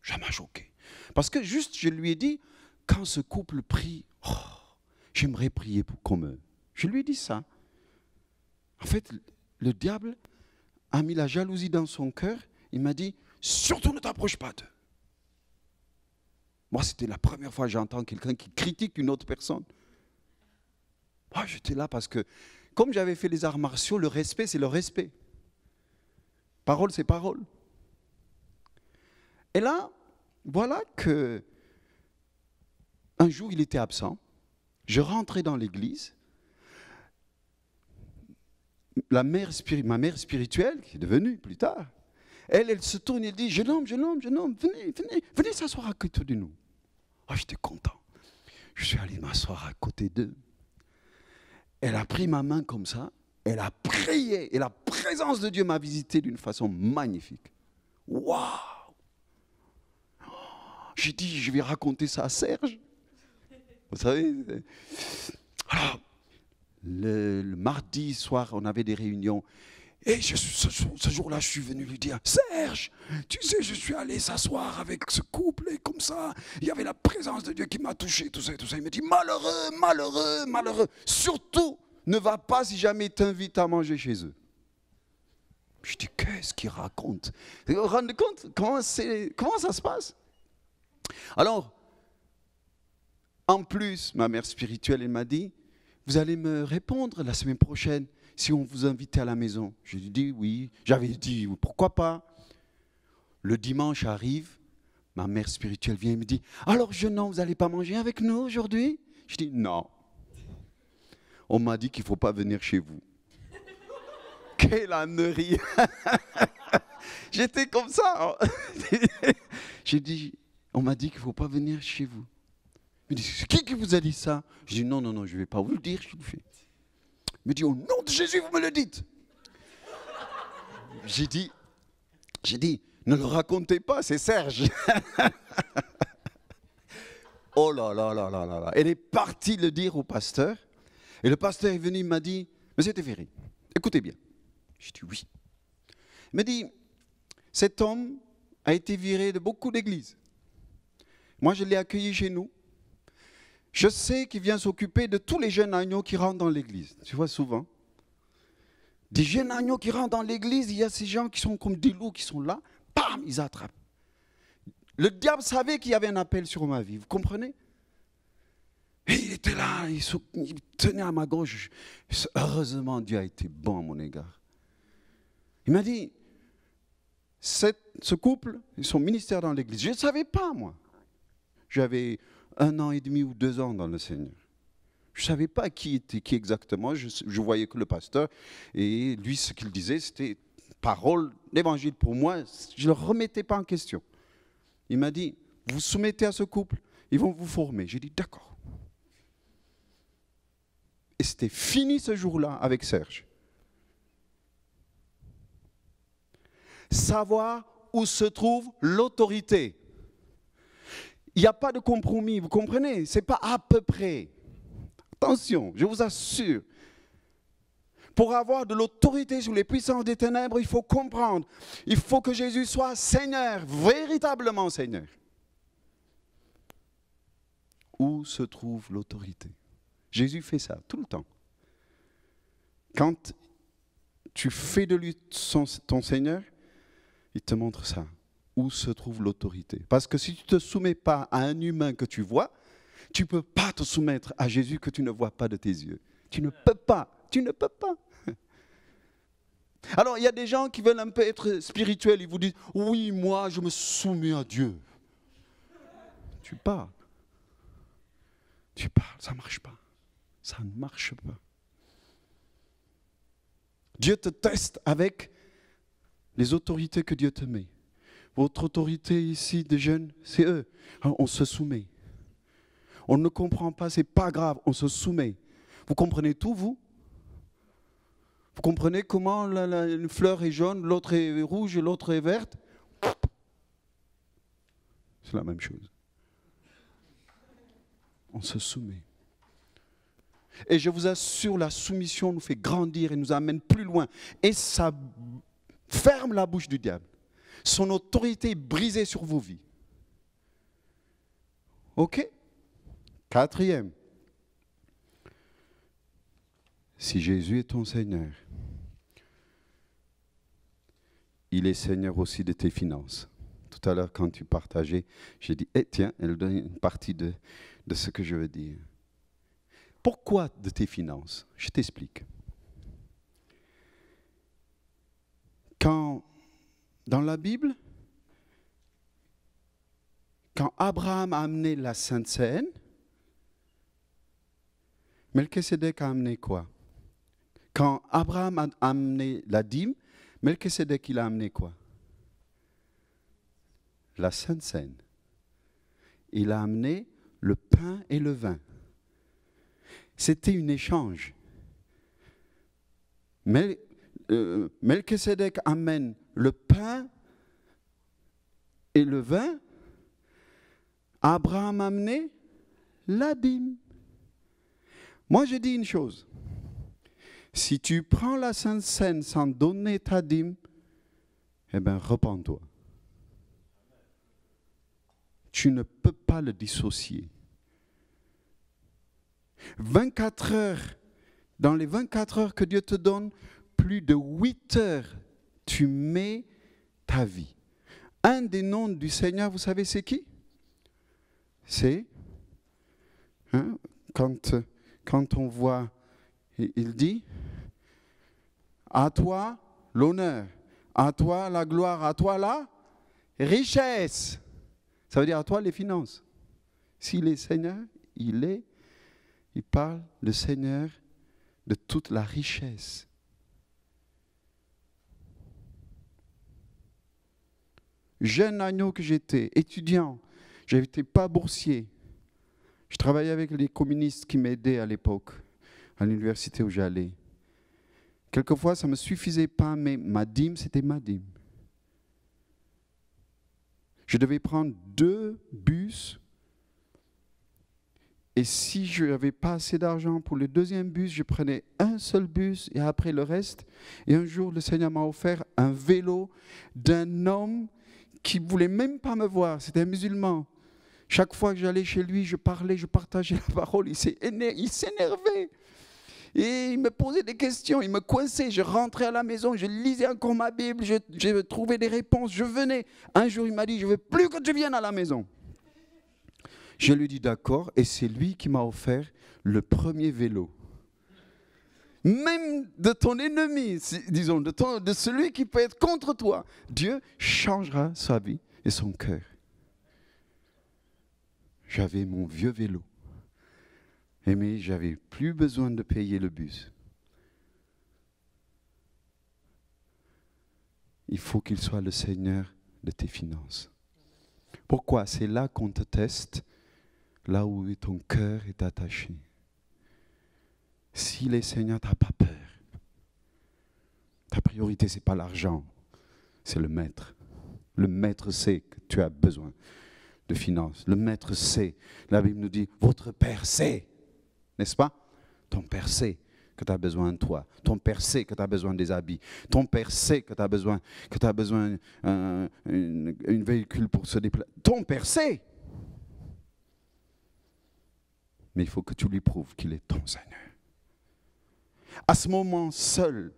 Ça m'a choqué. Parce que juste, je lui ai dit, quand ce couple prie, oh, j'aimerais prier comme eux. Je lui ai dit ça. En fait, le diable a mis la jalousie dans son cœur. Il m'a dit, surtout ne t'approche pas d'eux. Moi, c'était la première fois que j'entends quelqu'un qui critique une autre personne. Moi, j'étais là parce que, comme j'avais fait les arts martiaux, le respect, c'est le respect. Parole, c'est parole. Et là, voilà que un jour, il était absent. Je rentrais dans l'église. Ma mère spirituelle, qui est devenue plus tard, elle se tourne et dit, jeune homme, venez s'asseoir à côté de nous. Oh, j'étais content. Je suis allé m'asseoir à côté d'eux. Elle a pris ma main comme ça, elle a prié, et la présence de Dieu m'a visité d'une façon magnifique. Waouh! J'ai dit, je vais raconter ça à Serge. Vous savez, alors, le mardi soir, on avait des réunions. Et ce jour-là, je suis venu lui dire, Serge, tu sais, je suis allé s'asseoir avec ce couple et comme ça, il y avait la présence de Dieu qui m'a touché, tout ça et tout ça. Il me dit, malheureux. Surtout, ne va pas si jamais ils t'invitent à manger chez eux. Je dis, qu'est-ce qu'il raconte? Vous vous rendez compte comment ça se passe? Alors, en plus, ma mère spirituelle, elle m'a dit, vous allez me répondre la semaine prochaine si on vous invitait à la maison. J'ai dit oui. J'avais dit, pourquoi pas? Le dimanche arrive, ma mère spirituelle vient et me dit, alors jeune homme, vous n'allez pas manger avec nous aujourd'hui? Je dis, non. On m'a dit qu'il ne faut pas venir chez vous. Quelle ânerie! J'étais comme ça. J'ai dit, on m'a dit qu'il ne faut pas venir chez vous. Il me dit, c'est qui vous a dit ça? Je dis, non, je ne vais pas vous le dire. Il me dit, au nom de Jésus, vous me le dites. J'ai dit, ne le racontez pas, c'est Serge. Oh là là là là là là. Elle est partie le dire au pasteur. Et le pasteur est venu, il m'a dit, Monsieur Teferi, écoutez bien. J'ai dit oui. Il m'a dit, cet homme a été viré de beaucoup d'églises. Moi, je l'ai accueilli chez nous. Je sais qu'il vient s'occuper de tous les jeunes agneaux qui rentrent dans l'église. Tu vois souvent. Des jeunes agneaux qui rentrent dans l'église, il y a ces gens qui sont comme des loups qui sont là. Bam, ils attrapent. Le diable savait qu'il y avait un appel sur ma vie. Vous comprenez? Et il était là, il tenait à ma gorge. Heureusement, Dieu a été bon à mon égard. Il m'a dit, ce couple, son ministère dans l'église, je ne savais pas, moi. J'avais 1 an et demi ou 2 ans dans le Seigneur. Je ne savais pas qui était qui exactement. Je voyais que le pasteur, et lui, ce qu'il disait, c'était parole d'évangile pour moi. Je ne le remettais pas en question. Il m'a dit, vous soumettez à ce couple, ils vont vous former. J'ai dit, d'accord. Et c'était fini ce jour-là avec Serge. Savoir où se trouve l'autorité. Il n'y a pas de compromis, vous comprenez? Ce n'est pas à peu près. Attention, je vous assure. Pour avoir de l'autorité sur les puissances des ténèbres, il faut comprendre. Il faut que Jésus soit Seigneur, véritablement Seigneur. Où se trouve l'autorité? Jésus fait ça tout le temps. Quand tu fais de lui ton Seigneur, il te montre ça. Où se trouve l'autorité? Parce que si tu ne te soumets pas à un humain que tu vois, tu ne peux pas te soumettre à Jésus que tu ne vois pas de tes yeux. Tu ne peux pas. Tu ne peux pas. Alors, il y a des gens qui veulent un peu être spirituels. Ils vous disent, oui, moi, je me soumets à Dieu. Tu parles. Tu parles, ça ne marche pas. Ça ne marche pas. Dieu te teste avec les autorités que Dieu te met. Votre autorité ici, des jeunes, c'est eux. Alors, on se soumet. On ne comprend pas, ce n'est pas grave, on se soumet. Vous comprenez tout, vous? Vous comprenez comment une fleur est jaune, l'autre est rouge, l'autre est verte? C'est la même chose. On se soumet. Et je vous assure, la soumission nous fait grandir et nous amène plus loin. Et ça ferme la bouche du diable. Son autorité est brisée sur vos vies. OK? 4e. Si Jésus est ton Seigneur, il est Seigneur aussi de tes finances. Tout à l'heure, quand tu partageais, j'ai dit, tiens, elle donne une partie de ce que je veux dire. Pourquoi de tes finances? Je t'explique. Dans la Bible, quand Abraham a amené la Sainte Seine, Melchisédek a amené quoi? Quand Abraham a amené la dîme, Melchisédek il a amené quoi? La Sainte Seine. Il a amené le pain et le vin. C'était un échange. Melchisédek amène le pain et le vin. Abraham a amené la dîme. Moi, je dis une chose. Si tu prends la Sainte Seine sans donner ta dîme, eh bien, repens-toi. Tu ne peux pas le dissocier. 24 heures, dans les 24 heures que Dieu te donne, plus de 8 heures tu mets ta vie. Un des noms du Seigneur, vous savez c'est qui? C'est, quand on voit, il dit, à toi l'honneur, à toi la gloire, à toi la richesse. Ça veut dire à toi les finances. S'il est Seigneur, il parle le Seigneur de toute la richesse. Jeune agneau que j'étais, étudiant, je n'étais pas boursier. Je travaillais avec les communistes qui m'aidaient à l'époque, à l'université où j'allais. Quelquefois, ça ne me suffisait pas, mais ma dîme, c'était ma dîme. Je devais prendre 2 bus. Et si je n'avais pas assez d'argent pour le 2e bus, je prenais un seul bus et après le reste. Et un jour, le Seigneur m'a offert un vélo d'un homme qui ne voulait même pas me voir. C'était un musulman. Chaque fois que j'allais chez lui, je parlais, je partageais la parole. Il s'énervait. Et il me posait des questions, il me coinçait. Je rentrais à la maison, je lisais encore ma Bible, je trouvais des réponses, je venais. Un jour, il m'a dit, je ne veux plus que tu viennes à la maison. Je lui ai dit d'accord, et c'est lui qui m'a offert le premier vélo. Même de ton ennemi, disons, de celui qui peut être contre toi, Dieu changera sa vie et son cœur. J'avais mon vieux vélo, mais je n'avais plus besoin de payer le bus. Il faut qu'il soit le Seigneur de tes finances. Pourquoi? C'est là qu'on te teste, là où ton cœur est attaché. S'il est Seigneur, tu n'as pas peur. Ta priorité, ce n'est pas l'argent, c'est le maître. Le maître sait que tu as besoin de finances. Le maître sait. La Bible nous dit, votre Père sait, n'est-ce pas? Ton Père sait que tu as besoin de toi. Ton Père sait que tu as besoin des habits. Ton Père sait que tu as besoin d'un véhicule pour se déplacer. Ton Père sait. Mais il faut que tu lui prouves qu'il est ton Seigneur. À ce moment seul,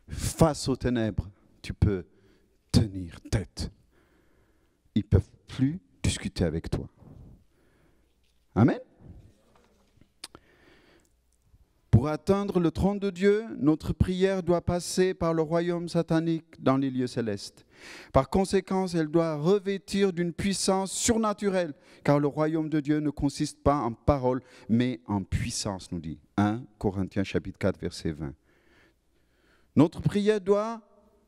face aux ténèbres, tu peux tenir tête. Ils ne peuvent plus discuter avec toi. Amen. Pour atteindre le trône de Dieu, notre prière doit passer par le royaume satanique dans les lieux célestes. Par conséquent, elle doit revêtir d'une puissance surnaturelle, car le royaume de Dieu ne consiste pas en paroles, mais en puissance, nous dit 1 Corinthiens chapitre 4, verset 20. Notre prière doit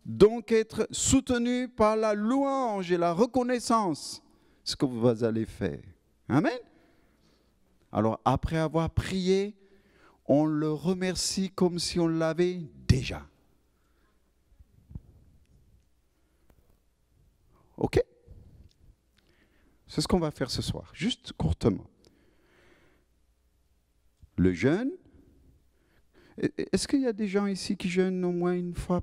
donc être soutenue par la louange et la reconnaissance, ce que vous allez faire. Amen. Alors, après avoir prié, on le remercie comme si on l'avait déjà. OK? C'est ce qu'on va faire ce soir, juste courtement. Le jeûne. Est-ce qu'il y a des gens ici qui jeûnent au moins une fois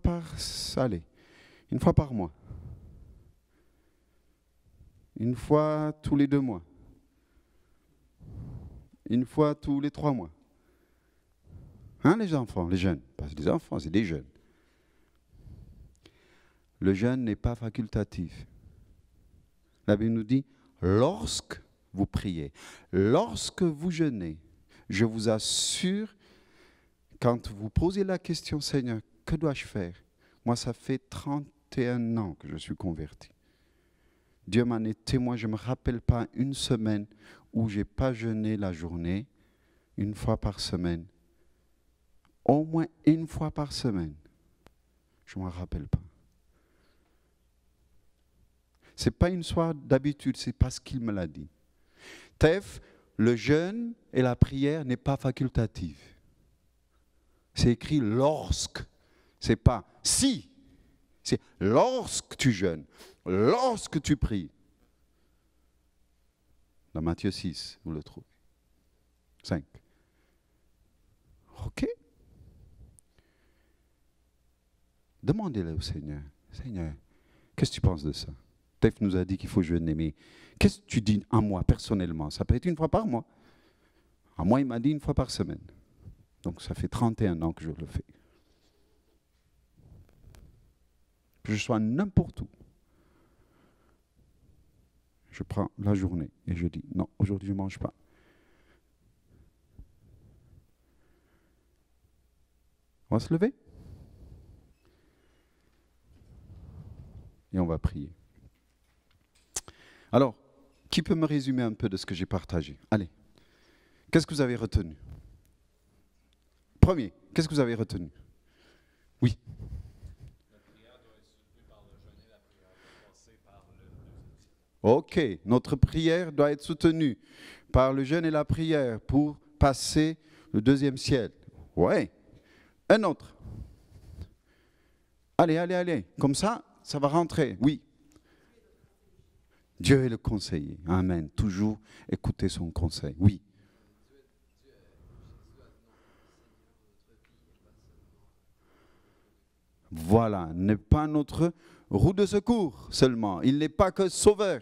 une fois par mois? Une fois tous les 2 mois? Une fois tous les 3 mois? Hein, les enfants, les jeunes? Pas des enfants, c'est des jeunes. Le jeûne n'est pas facultatif. La Bible nous dit, lorsque vous priez, lorsque vous jeûnez, je vous assure, quand vous posez la question, Seigneur, que dois-je faire? Moi, ça fait 31 ans que je suis converti. Dieu m'en est témoin, je ne me rappelle pas une semaine où je n'ai pas jeûné la journée, une fois par semaine. Au moins une fois par semaine. Je ne m'en rappelle pas. Ce n'est pas une soirée d'habitude, c'est parce qu'il me l'a dit. Tef, le jeûne et la prière n'est pas facultative. C'est écrit lorsque. Ce n'est pas si. C'est lorsque tu jeûnes, lorsque tu pries. Dans Matthieu 6, vous le trouvez. 5. OK. Demandez-le au Seigneur. Seigneur, qu'est-ce que tu penses de ça? Tef nous a dit qu'il faut jeûner, mais qu'est-ce que tu dis à moi personnellement? Ça peut être une fois par mois. À moi, il m'a dit une fois par semaine. Donc ça fait 31 ans que je le fais. que je sois n'importe où. Je prends la journée et je dis, non, aujourd'hui je ne mange pas. On va se lever et on va prier. Alors, qui peut me résumer un peu de ce que j'ai partagé? Allez, qu'est-ce que vous avez retenu? Premier, qu'est-ce que vous avez retenu? Oui. La prière doit être soutenue par le jeûne et la prière doit passer par le deuxième ciel. Ok, notre prière doit être soutenue par le jeûne et la prière pour passer le deuxième ciel. Ouais. Un autre. Allez. Comme ça, ça va rentrer. Oui. Dieu est le conseiller. Amen. Toujours écouter son conseil. Oui. Voilà. N'est pas notre roue de secours seulement. Il n'est pas que sauveur.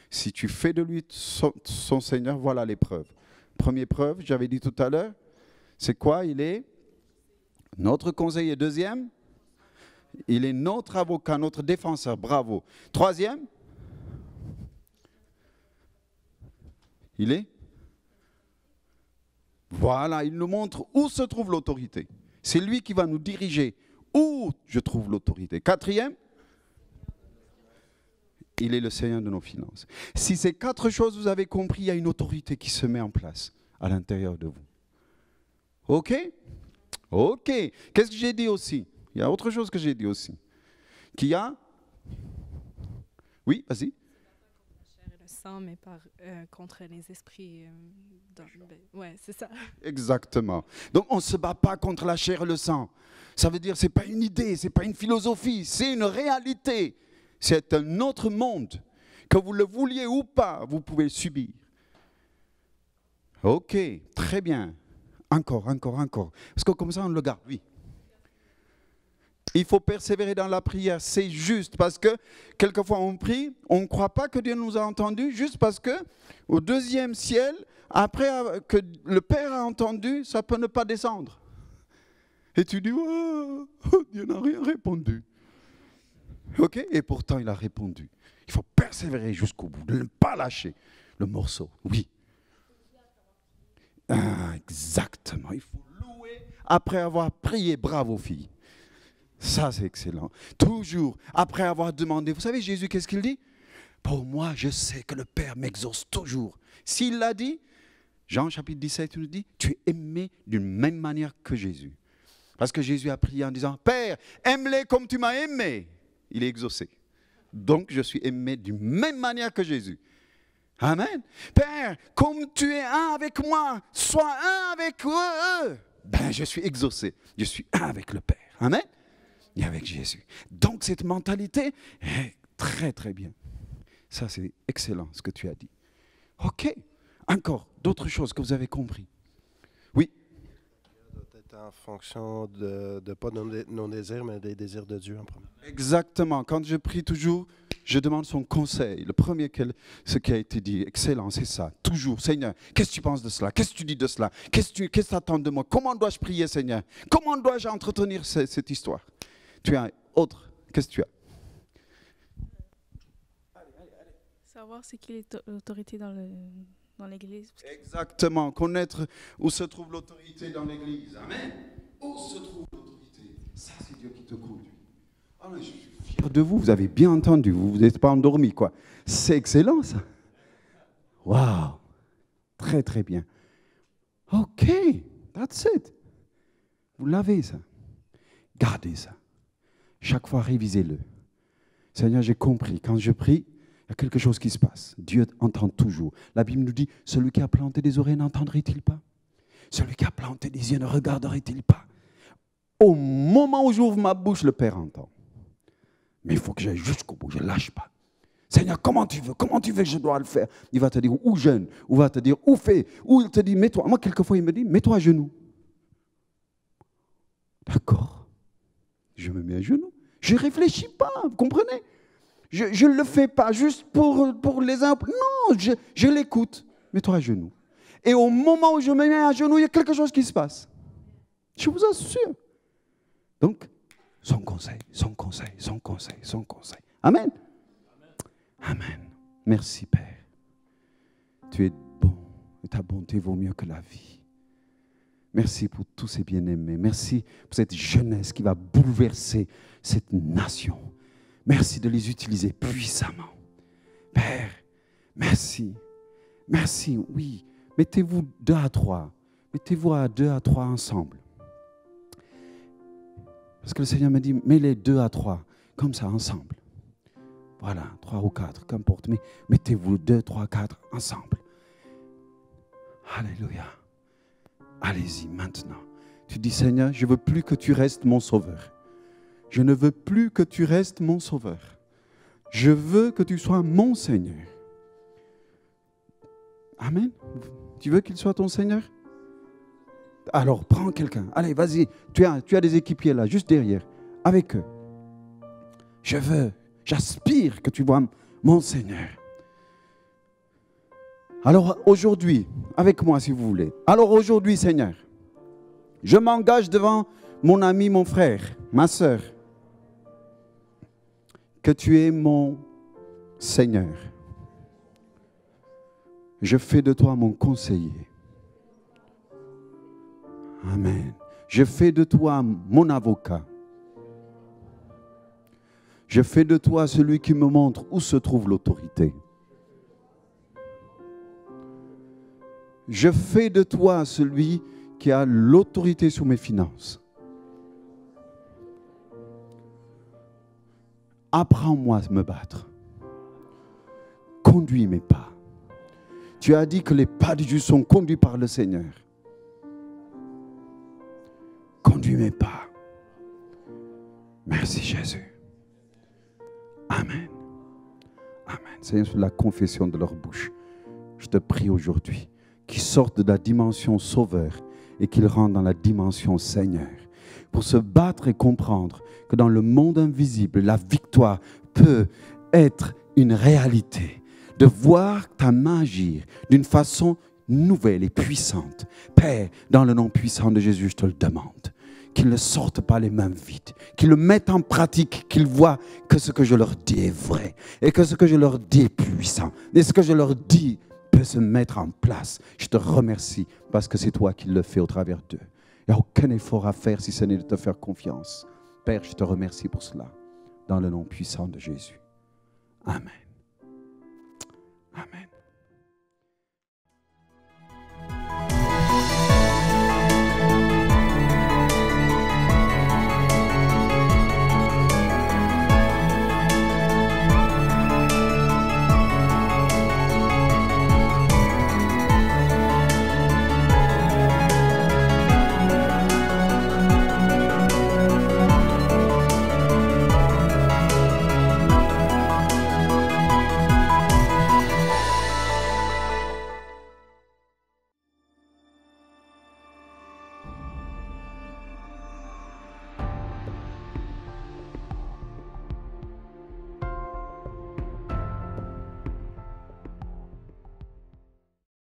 Si tu fais de lui son Seigneur, voilà les preuves. Première preuve, j'avais dit tout à l'heure, c'est quoi? Il est notre conseiller. Deuxième, il est notre avocat, notre défenseur. Bravo. Troisième, il est? Voilà, il nous montre où se trouve l'autorité. C'est lui qui va nous diriger où je trouve l'autorité. Quatrième, il est le Seigneur de nos finances. Si ces quatre choses vous avez compris, il y a une autorité qui se met en place à l'intérieur de vous. Ok? Ok. Qu'est-ce que j'ai dit aussi? Il y a autre chose que j'ai dit aussi. Qu'il y a? Oui, vas-y. Le sang, mais contre les esprits. Ouais, c'est ça. Exactement. Donc on ne se bat pas contre la chair et le sang. Ça veut dire que ce n'est pas une idée, ce n'est pas une philosophie, c'est une réalité. C'est un autre monde. Que vous le vouliez ou pas, vous pouvez subir. Ok, très bien. Encore. Parce que comme ça, on le garde, oui. Il faut persévérer dans la prière, c'est juste, parce que quelquefois on prie, on ne croit pas que Dieu nous a entendus, juste parce que au deuxième ciel, après que le Père a entendu, ça peut ne pas descendre. Et tu dis, oh, Dieu n'a rien répondu. Ok, et pourtant il a répondu. Il faut persévérer jusqu'au bout, ne pas lâcher le morceau, oui. Ah, exactement, il faut louer après avoir prié, bravo fille. Ça, c'est excellent. Toujours, après avoir demandé, vous savez, Jésus, qu'est-ce qu'il dit? Pour moi, je sais que le Père m'exauce toujours. S'il l'a dit, Jean chapitre 17 nous dit, tu es aimé d'une même manière que Jésus. Parce que Jésus a prié en disant, Père, aime-les comme tu m'as aimé. Il est exaucé. Donc, je suis aimé d'une même manière que Jésus. Amen. Père, comme tu es un avec moi, sois un avec eux. Ben, je suis exaucé. Je suis un avec le Père. Amen. Et avec Jésus. Donc cette mentalité est très très bien. Ça c'est excellent ce que tu as dit. Ok. Encore d'autres choses que vous avez compris. Oui. Ça doit être en fonction de pas nos désirs, mais des désirs de Dieu en premier. Exactement. Quand je prie toujours, je demande son conseil. Le premier, ce qui a été dit, excellent, c'est ça. Toujours, Seigneur, qu'est-ce que tu penses de cela? Qu'est-ce que tu dis de cela? Qu'est-ce que tu attends de moi? Comment dois-je prier, Seigneur? Comment dois-je entretenir cette histoire? Tu as autre. Qu'est-ce que tu as? Savoir c'est qui l'autorité dans l'Église. Exactement. Connaître où se trouve l'autorité dans l'Église. Amen. Où se trouve l'autorité? Ça, c'est Dieu qui te conduit. Ah, mais je suis fier de vous. Vous avez bien entendu. Vous n'êtes pas endormi, quoi. C'est excellent, ça. Waouh. Très, très bien. OK. That's it. Vous l'avez, ça. Gardez ça. Chaque fois, révisez-le. Seigneur, j'ai compris. Quand je prie, il y a quelque chose qui se passe. Dieu entend toujours. La Bible nous dit, celui qui a planté des oreilles n'entendrait-il pas? Celui qui a planté des yeux ne regarderait-il pas? Au moment où j'ouvre ma bouche, le Père entend. Mais il faut que j'aille jusqu'au bout, je ne lâche pas. Seigneur, comment tu veux que je dois le faire? Il va te dire, ou jeûne, ou va te dire, ou fais, ou il te dit, mets-toi. Moi, quelquefois, il me dit, mets-toi à genoux. D'accord. Je me mets à genoux. Je ne réfléchis pas, vous comprenez? Je ne le fais pas juste pour les uns. Non, je l'écoute. Mets-toi à genoux. Et au moment où je me mets à genoux, il y a quelque chose qui se passe. Je vous assure. Donc, son conseil, son conseil, son conseil, son conseil. Amen. Amen. Merci Père. Tu es bon et ta bonté vaut mieux que la vie. Merci pour tous ces bien-aimés. Merci pour cette jeunesse qui va bouleverser cette nation. Merci de les utiliser puissamment. Père, merci. Merci, oui. Mettez-vous 2 à 3. Mettez-vous à 2 à 3 ensemble. Parce que le Seigneur me dit, mets les 2 à 3, comme ça, ensemble. Voilà, 3 ou 4, qu'importe. Mais mettez-vous 2, 3, 4 ensemble. Alléluia. Allez-y maintenant. Tu dis, Seigneur, je ne veux plus que tu restes mon sauveur. Je ne veux plus que tu restes mon sauveur. Je veux que tu sois mon Seigneur. Amen. Tu veux qu'il soit ton Seigneur? Alors, prends quelqu'un. Allez, vas-y. Tu as des équipiers là, juste derrière, avec eux. J'aspire que tu vois mon Seigneur. Alors aujourd'hui, avec moi si vous voulez. Alors aujourd'hui, Seigneur, je m'engage devant mon ami, mon frère, ma sœur, que tu es mon Seigneur. Je fais de toi mon conseiller. Amen. Je fais de toi mon avocat. Je fais de toi celui qui me montre où se trouve l'autorité. Je fais de toi celui qui a l'autorité sur mes finances. Apprends-moi à me battre. Conduis mes pas. Tu as dit que les pas du juste sont conduits par le Seigneur. Conduis mes pas. Merci Jésus. Amen. Amen. Seigneur, sur la confession de leur bouche, je te prie aujourd'hui qu'ils sortent de la dimension sauveur et qu'ils rentrent dans la dimension Seigneur. Pour se battre et comprendre que dans le monde invisible, la victoire peut être une réalité. De voir ta main agir d'une façon nouvelle et puissante. Père, dans le nom puissant de Jésus, je te le demande. Qu'ils ne sortent pas les mains vides. Qu'ils le mettent en pratique. Qu'ils voient que ce que je leur dis est vrai. Et que ce que je leur dis est puissant. Et ce que je leur dis peut se mettre en place. Je te remercie parce que c'est toi qui le fais au travers d'eux. Il n'y a aucun effort à faire si ce n'est de te faire confiance. Père, je te remercie pour cela. Dans le nom puissant de Jésus. Amen.